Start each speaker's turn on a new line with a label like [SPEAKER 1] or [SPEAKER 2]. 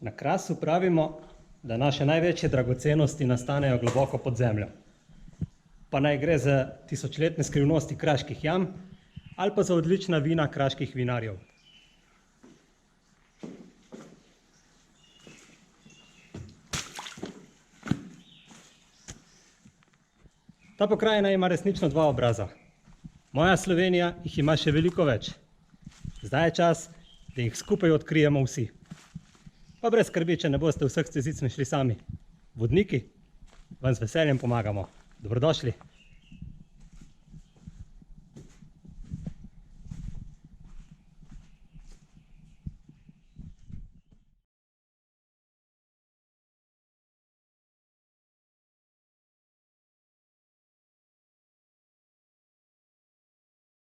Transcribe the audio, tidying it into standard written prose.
[SPEAKER 1] Na Krasu pravimo, da naše največje dragocenosti nastanejo globoko pod zemljo. Pa naj gre za tisočletne skrivnosti kraških jam ali pa za odlična vina kraških vinarjev. Ta pokrajina ima resnično dva obraza. Moja Slovenija jih ima še veliko več. Zdaj je čas, da jih skupaj odkrijemo vsi. Pa brez skrbi, če ne boste vseh stezic šli sami. Vodniki vam z veseljem pomagamo. Dobrodošli!